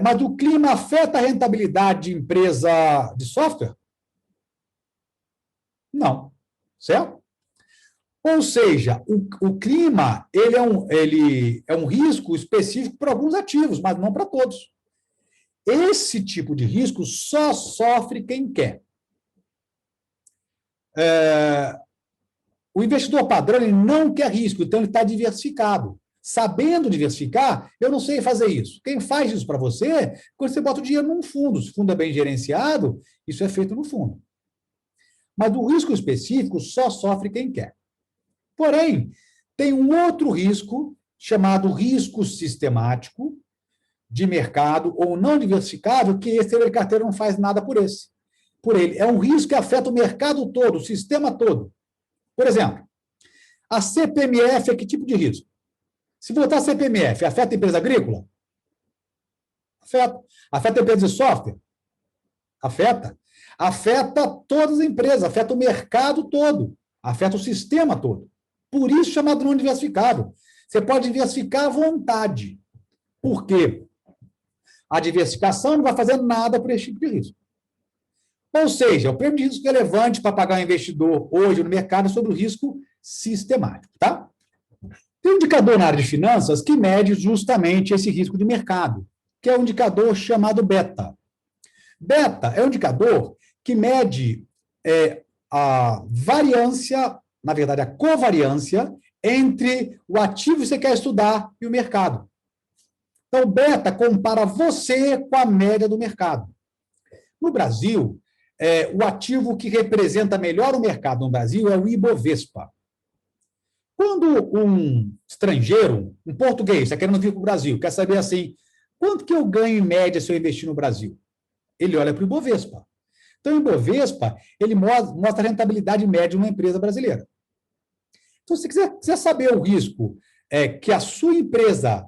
Speaker 1: Mas o clima afeta a rentabilidade de empresa de software? Não. Certo? Ou seja, o clima ele é um risco específico para alguns ativos, mas não para todos. Esse tipo de risco só sofre quem quer. O investidor padrão ele não quer risco, então ele está diversificado. Sabendo diversificar, eu não sei fazer isso. Quem faz isso para você, quando você bota o dinheiro num fundo, se o fundo é bem gerenciado, isso é feito no fundo. Mas do risco específico só sofre quem quer. Porém, tem um outro risco, chamado risco sistemático, de mercado ou não diversificável, que esse teoria de carteira não faz nada por ele. É um risco que afeta o mercado todo, o sistema todo. Por exemplo, a CPMF é que tipo de risco? Se botar a CPMF, afeta a empresa agrícola? Afeta. Afeta a empresa de software? Afeta. Afeta todas as empresas, afeta o mercado todo, afeta o sistema todo. Por isso chamado não diversificável. Você pode diversificar à vontade. Por quê? A diversificação não vai fazer nada por esse tipo de risco. Ou seja, o prêmio de risco relevante para pagar o investidor hoje no mercado é sobre o risco sistemático, tá? Tem um indicador na área de finanças que mede justamente esse risco de mercado, que é um indicador chamado beta. Beta é um indicador que mede a variância, na verdade, a covariância entre o ativo que você quer estudar e o mercado. Então, o beta compara você com a média do mercado. No Brasil, o ativo que representa melhor o mercado no Brasil é o Ibovespa. Quando um estrangeiro, um português, está querendo vir para o Brasil, quer saber assim, quanto que eu ganho em média se eu investir no Brasil? Ele olha para o Ibovespa. Então, o Ibovespa, ele mostra a rentabilidade média de uma empresa brasileira. Então, se você quiser saber o risco que a sua empresa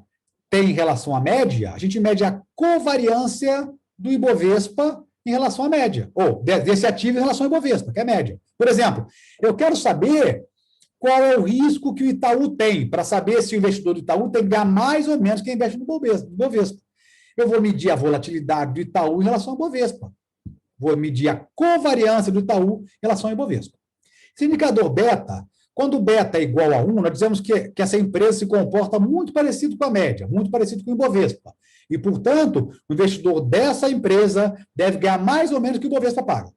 Speaker 1: tem em relação à média, a gente mede a covariância do Ibovespa em relação à média, ou desse ativo em relação ao Ibovespa, que é a média. Por exemplo, eu quero saber qual é o risco que o Itaú tem, para saber se o investidor do Itaú tem que ganhar mais ou menos que investe no Ibovespa. Eu vou medir a volatilidade do Itaú em relação ao Ibovespa. Vou medir a covariância do Itaú em relação ao Ibovespa. Esse indicador beta, quando o beta é igual a 1, nós dizemos que essa empresa se comporta muito parecido com a média, muito parecido com o Ibovespa. E, portanto, o investidor dessa empresa deve ganhar mais ou menos que o Ibovespa paga.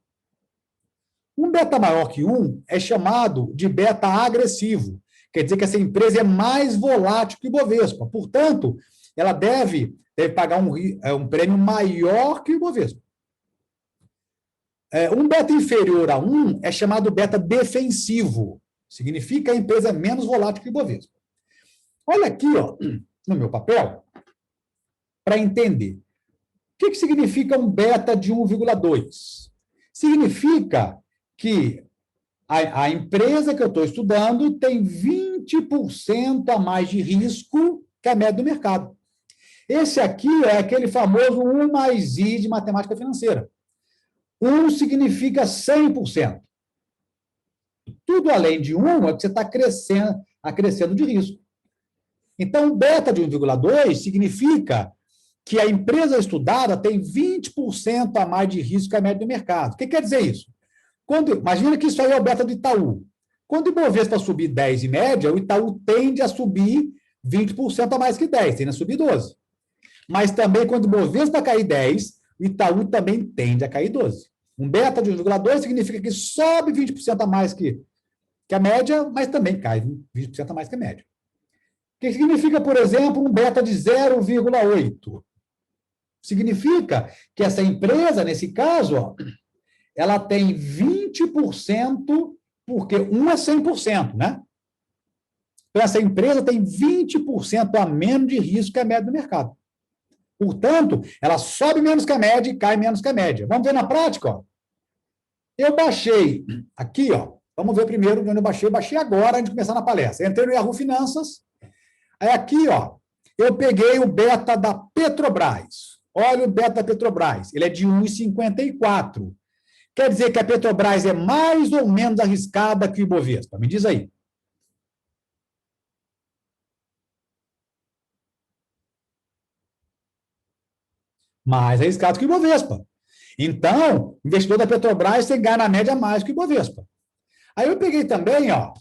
Speaker 1: Um beta maior que 1 é chamado de beta agressivo. Quer dizer que essa empresa é mais volátil que o Ibovespa. Portanto, ela deve pagar um prêmio maior que o Ibovespa. Um beta inferior a 1 é chamado beta defensivo. Significa que a empresa é menos volátil que o Ibovespa. Olha aqui, ó, no meu papel, para entender. O que significa um beta de 1,2? Significa que a empresa que eu estou estudando tem 20% a mais de risco que a média do mercado. Esse aqui é aquele famoso 1 mais I de matemática financeira. 1 significa 100%. Tudo além de 1 é que você está acrescendo de risco. Então, o beta de 1,2 significa que a empresa estudada tem 20% a mais de risco que a média do mercado. O que quer dizer isso? Imagina que isso aí é o beta do Itaú. Quando o Ibovespa subir 10 em média, o Itaú tende a subir 20% a mais que 10, tende a subir 12. Mas também, quando o Ibovespa cair 10, o Itaú também tende a cair 12. Um beta de 1,2 significa que sobe 20% a mais que a média, mas também cai 20% a mais que a média. O que significa, por exemplo, um beta de 0,8? Significa que essa empresa, nesse caso, ó, ela tem 20%, porque 1 é 100%, né? Então, essa empresa tem 20% a menos de risco que a média do mercado. Portanto, ela sobe menos que a média e cai menos que a média. Vamos ver na prática, ó. Eu baixei aqui, ó. Vamos ver primeiro onde eu baixei. Eu baixei agora, antes de começar na palestra. Entrei no Yahoo Finanças. Aí aqui, ó, eu peguei o beta da Petrobras. Olha o beta da Petrobras. Ele é de 1,54. Quer dizer que a Petrobras é mais ou menos arriscada que o Ibovespa? Me diz aí. Mais arriscado que o Ibovespa. Então, o investidor da Petrobras tem que ganhar na média mais que o Ibovespa. Aí eu peguei também, ó,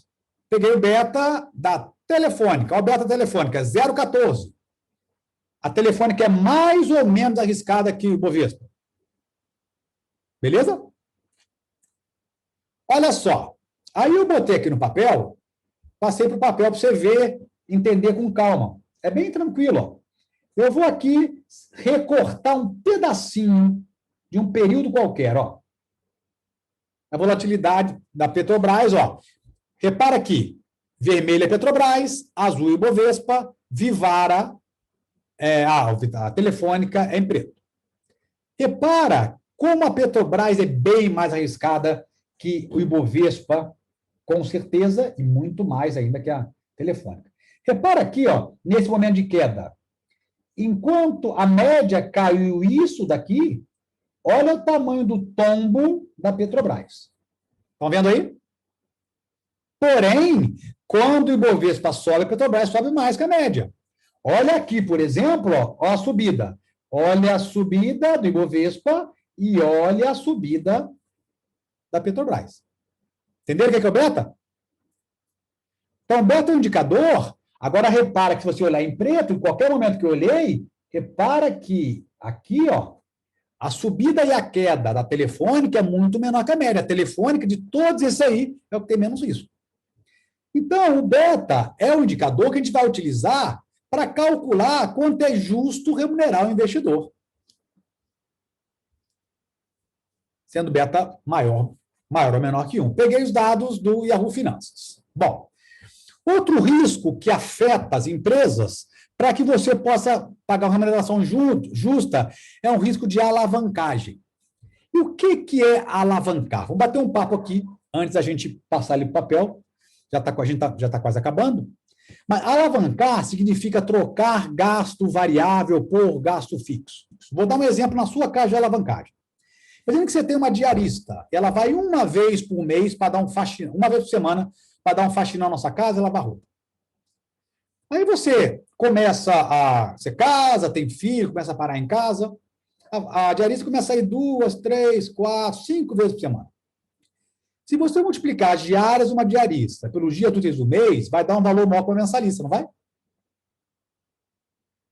Speaker 1: peguei o beta da Telefônica. Ó, o beta Telefônica, 0,14. A Telefônica é mais ou menos arriscada que o Ibovespa. Beleza? Olha só. Aí eu botei aqui no papel, passei para o papel para você ver, entender com calma. É bem tranquilo, ó. Eu vou aqui recortar um pedacinho de um período qualquer, ó. A volatilidade da Petrobras, ó. Repara aqui, vermelho é Petrobras, azul é Ibovespa, Vivara, a Telefônica é em preto. Repara como a Petrobras é bem mais arriscada que o Ibovespa, com certeza, e muito mais ainda que a Telefônica. Repara aqui, ó, nesse momento de queda. Enquanto a média caiu isso daqui, olha o tamanho do tombo da Petrobras. Estão vendo aí? Porém, quando o Ibovespa sobe, a Petrobras sobe mais que a média. Olha aqui, por exemplo, ó a subida. Olha a subida do Ibovespa e olha a subida da Petrobras. Entenderam o que é o beta? Então, o beta é um indicador. Agora, repara que se você olhar em preto, em qualquer momento que eu olhei, repara que aqui, ó, a subida e a queda da Telefônica é muito menor que a média. A Telefônica, de todos esses aí, é o que tem menos risco. Então, o beta é um indicador que a gente vai utilizar para calcular quanto é justo remunerar o investidor. Sendo beta maior ou menor que 1. Peguei os dados do Yahoo Finanças. Bom, outro risco que afeta as empresas para que você possa pagar uma remuneração justa é um risco de alavancagem. E o que é alavancar? Vamos bater um papo aqui, antes da gente passar ali para o papel. A gente já está quase acabando. Mas alavancar significa trocar gasto variável por gasto fixo. Vou dar um exemplo na sua casa de alavancagem. Imagina que você tem uma diarista, ela vai uma vez por mês para dar um faxinão, uma vez por semana, para dar um faxinão na sua casa e lavar roupa. Aí você você casa, tem filho, começa a parar em casa, a diarista começa a ir 2, 3, 4, 5 vezes por semana. Se você multiplicar as diárias de uma diarista pelos dias úteis do mês, vai dar um valor maior para a mensalista, não vai?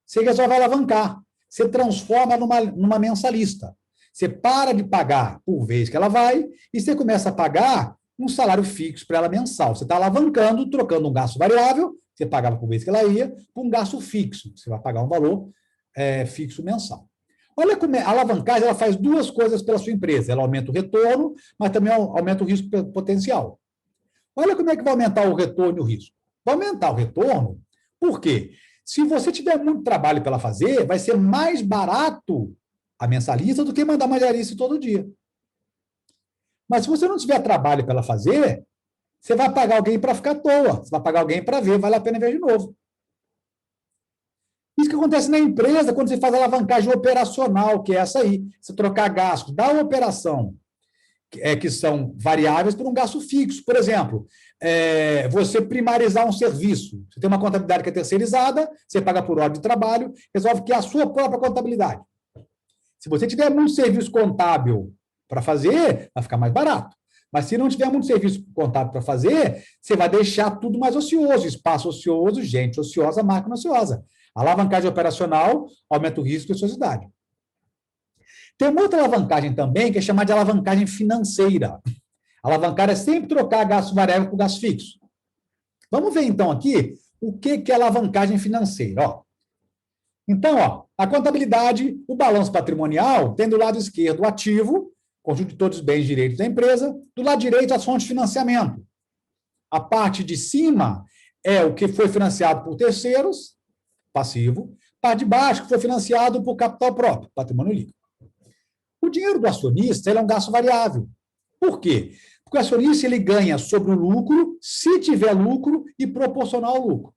Speaker 1: Você só vai alavancar. Você transforma numa mensalista. Você para de pagar por vez que ela vai e você começa a pagar um salário fixo para ela mensal. Você está alavancando, trocando um gasto variável, você pagava por vez que ela ia, por um gasto fixo. Você vai pagar um valor fixo mensal. Olha como a alavancagem ela faz duas coisas pela sua empresa. Ela aumenta o retorno, mas também aumenta o risco potencial. Olha como é que vai aumentar o retorno e o risco. Vai aumentar o retorno, por quê? Se você tiver muito trabalho para fazer, vai ser mais barato a mensalista do que mandar uma diarista todo dia. Mas se você não tiver trabalho para ela fazer, você vai pagar alguém para ficar à toa. Você vai pagar alguém para ver, vale a pena ver de novo. Isso que acontece na empresa quando você faz a alavancagem operacional, que é essa aí. Você trocar gastos da operação, que são variáveis, por um gasto fixo. Por exemplo, você primarizar um serviço. Você tem uma contabilidade que é terceirizada, você paga por hora de trabalho, resolve que é a sua própria contabilidade. Se você tiver muito serviço contábil para fazer, vai ficar mais barato. Mas se não tiver muito serviço contábil para fazer, você vai deixar tudo mais ocioso, espaço ocioso, gente ociosa, máquina ociosa. A alavancagem operacional aumenta o risco e a ociosidade. Tem uma outra alavancagem também, que é chamada de alavancagem financeira. Alavancar é sempre trocar gasto variável por gasto fixo. Vamos ver, então, aqui o que é alavancagem financeira. Ó. Então, a contabilidade, o balanço patrimonial, tem do lado esquerdo o ativo, conjunto de todos os bens e direitos da empresa, do lado direito as fontes de financiamento. A parte de cima é o que foi financiado por terceiros, passivo, a parte de baixo que foi financiado por capital próprio, patrimônio líquido. O dinheiro do acionista ele é um gasto variável. Por quê? Porque o acionista ele ganha sobre o lucro, se tiver lucro, e proporcional ao lucro.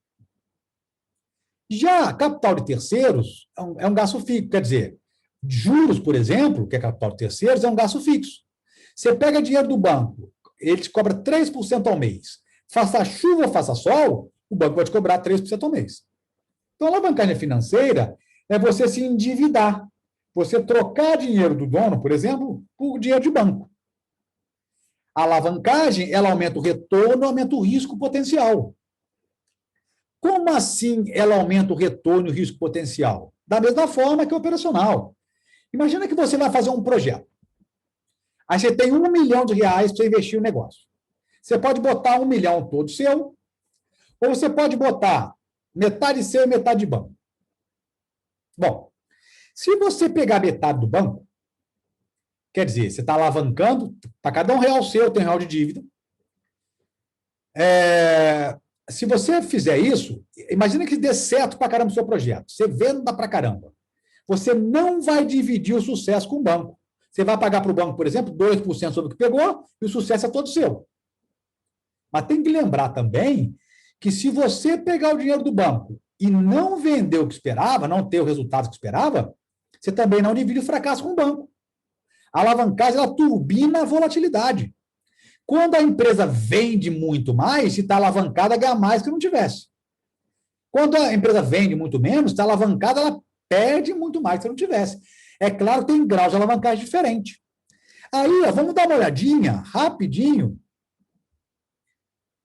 Speaker 1: Já capital de terceiros é um gasto fixo, quer dizer, juros, por exemplo, que é capital de terceiros, é um gasto fixo. Você pega dinheiro do banco, ele te cobra 3% ao mês. Faça chuva ou faça sol, o banco vai te cobrar 3% ao mês. Então, a alavancagem financeira é você se endividar. Você trocar dinheiro do dono, por exemplo, por dinheiro de banco. A alavancagem, ela aumenta o retorno, aumenta o risco potencial. Como assim ela aumenta o retorno e o risco potencial? Da mesma forma que o operacional. Imagina que você vai fazer um projeto. Aí você tem R$1 milhão para você investir no negócio. Você pode botar 1 milhão todo seu, ou você pode botar metade seu e metade de banco. Bom, se você pegar metade do banco, quer dizer, você está alavancando, para cada R$1 seu tem R$1 de dívida. Se você fizer isso, imagina que dê certo para caramba o seu projeto. Você venda para caramba. Você não vai dividir o sucesso com o banco. Você vai pagar para o banco, por exemplo, 2% sobre o que pegou, e o sucesso é todo seu. Mas tem que lembrar também que se você pegar o dinheiro do banco e não vender o que esperava, não ter o resultado que esperava, você também não divide o fracasso com o banco. A alavancagem, ela turbina a volatilidade. Quando a empresa vende muito mais, se está alavancada, ganha mais que não tivesse. Quando a empresa vende muito menos, está alavancada, ela perde muito mais que se não tivesse. É claro, tem graus de alavancagem diferente. Aí, ó, vamos dar uma olhadinha, rapidinho,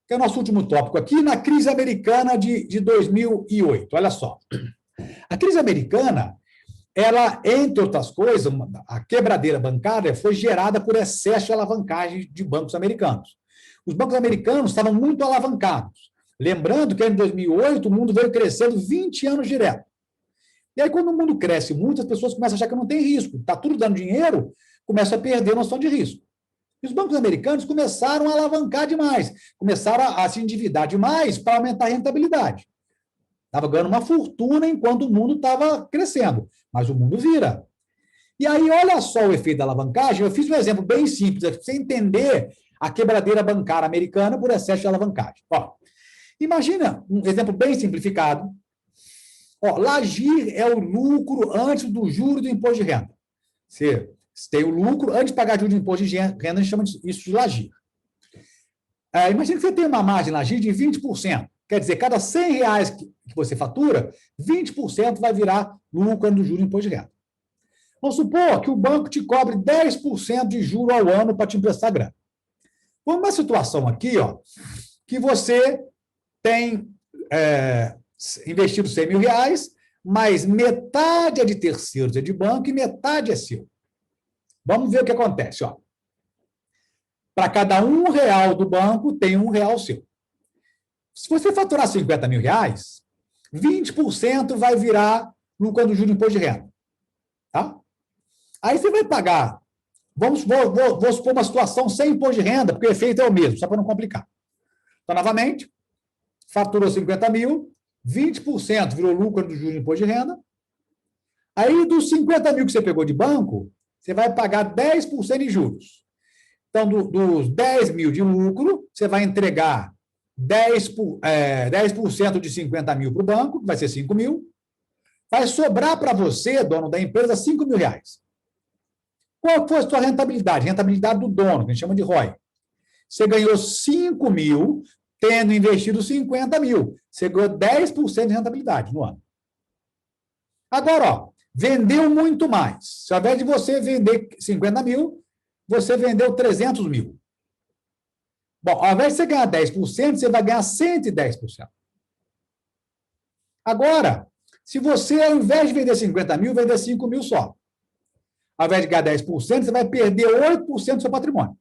Speaker 1: que é o nosso último tópico aqui, na crise americana de 2008. Olha só. A crise americana, ela, entre outras coisas, a quebradeira bancária foi gerada por excesso de alavancagem de bancos americanos. Os bancos americanos estavam muito alavancados. Lembrando que em 2008 o mundo veio crescendo 20 anos direto. E aí, quando o mundo cresce muito, as pessoas começam a achar que não tem risco. Está tudo dando dinheiro, começa a perder a noção de risco. E os bancos americanos começaram a alavancar demais, começaram a se endividar demais para aumentar a rentabilidade. Estava ganhando uma fortuna enquanto o mundo estava crescendo, mas o mundo vira. E aí, olha só o efeito da alavancagem. Eu fiz um exemplo bem simples, para você entender a quebradeira bancária americana por excesso de alavancagem. Ó, imagina um exemplo bem simplificado. Ó, LAGIR é o lucro antes do juro do imposto de renda. Você tem o lucro antes de pagar juro de imposto de renda, a gente chama isso de LAGIR. Imagina que você tem uma margem LAGIR de 20%. Quer dizer, cada R$100 que você fatura, 20% vai virar lucro antes do juro do imposto de renda. Vamos supor que o banco te cobre 10% de juro ao ano para te emprestar grana. Vamos uma situação aqui, ó, que você tem investido R$100.000, mas metade é de terceiros, é de banco, e metade é seu. Vamos ver o que acontece. Ó. Para cada R$1 do banco, tem R$1 seu. Se você faturar R$50.000, 20% vai virar lucro do juro do imposto de renda. Tá? Aí você vai pagar. Vou supor uma situação sem imposto de renda, porque o efeito é o mesmo, só para não complicar. Então, novamente, faturou 50.000, 20% virou lucro do juro do imposto de renda. Aí, dos 50.000 que você pegou de banco, você vai pagar 10% em juros. Então, dos 10.000 de lucro, você vai entregar 10% de 50.000 para o banco, que vai ser 5.000. Vai sobrar para você, dono da empresa, R$5.000. Qual foi a sua rentabilidade? Rentabilidade do dono, que a gente chama de ROI. Você ganhou 5.000, tendo investido 50.000. Você ganhou 10% de rentabilidade no ano. Agora, ó, vendeu muito mais. Se ao invés de você vender 50.000, você vendeu 300.000. Bom, ao invés de você ganhar 10%, você vai ganhar 110%. Agora, se você, ao invés de vender 50.000, vender 5.000 só, ao invés de ganhar 10%, você vai perder 8% do seu patrimônio.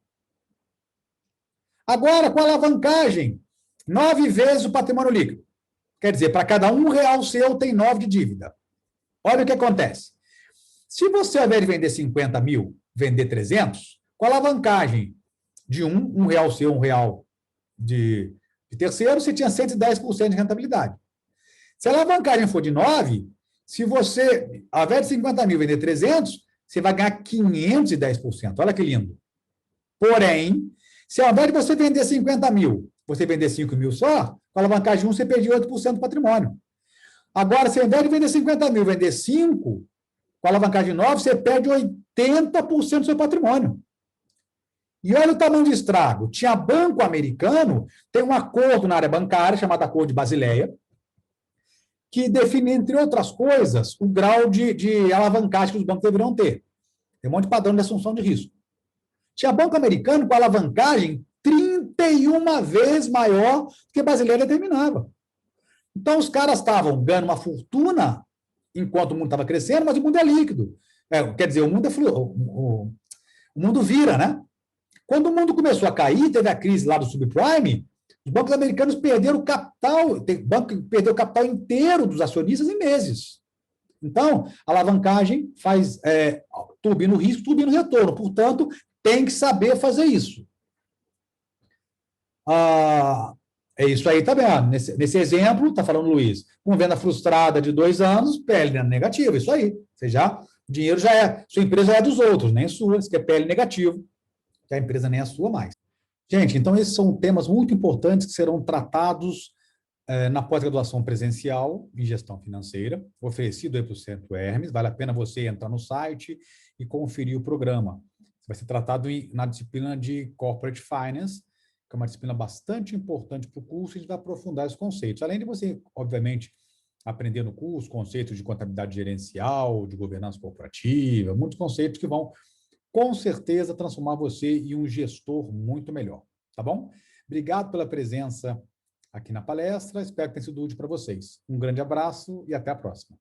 Speaker 1: Agora, com a alavancagem, 9 vezes o patrimônio líquido. Quer dizer, para cada R$1 seu, tem 9 de dívida. Olha o que acontece. Se você, ao invés de vender 50.000, vender 300, com a alavancagem de R$1 seu, R$1 de terceiro, você tinha 110% de rentabilidade. Se a alavancagem for de 9, se você, ao invés de 50.000, vender 300, você vai ganhar 510%. Olha que lindo. Porém, se ao invés de você vender 50.000, você vender 5.000 só, com a alavancagem 1, você perdeu 8% do patrimônio. Agora, se ao invés de vender 50.000, vender 5, com a alavancagem 9, você perde 80% do seu patrimônio. E olha o tamanho de estrago. Tinha banco americano, tem um acordo na área bancária, chamado Acordo de Basileia, que define, entre outras coisas, o grau de alavancagem que os bancos deveriam ter. Tem um monte de padrão de assunção de risco. Tinha banco americano com alavancagem 31 vezes maior do que a brasileira determinava. Então, os caras estavam ganhando uma fortuna enquanto o mundo estava crescendo, mas o mundo é líquido. Quer dizer, o mundo é o mundo vira, né? Quando o mundo começou a cair, teve a crise lá do subprime, os bancos americanos perderam o capital, tem banco que perdeu o capital inteiro dos acionistas em meses. Então, a alavancagem faz turbina o risco, turbina o retorno. Portanto, tem que saber fazer isso. É isso aí, tá vendo? Nesse exemplo, está falando o Luiz, com venda frustrada de 2 anos, PL negativo, isso aí. O dinheiro já é, sua empresa é dos outros, nem sua, isso que é PL negativo, que a empresa nem é sua mais. Gente, então esses são temas muito importantes que serão tratados na pós-graduação presencial em gestão financeira, oferecido aí para o Centro Hermes. Vale a pena você entrar no site e conferir o programa. Vai ser tratado na disciplina de Corporate Finance, que é uma disciplina bastante importante para o curso, e a gente vai aprofundar os conceitos. Além de você, obviamente, aprender no curso conceitos de contabilidade gerencial, de governança corporativa, muitos conceitos que vão, com certeza, transformar você em um gestor muito melhor, tá bom? Obrigado pela presença aqui na palestra, espero que tenha sido útil para vocês. Um grande abraço e até a próxima.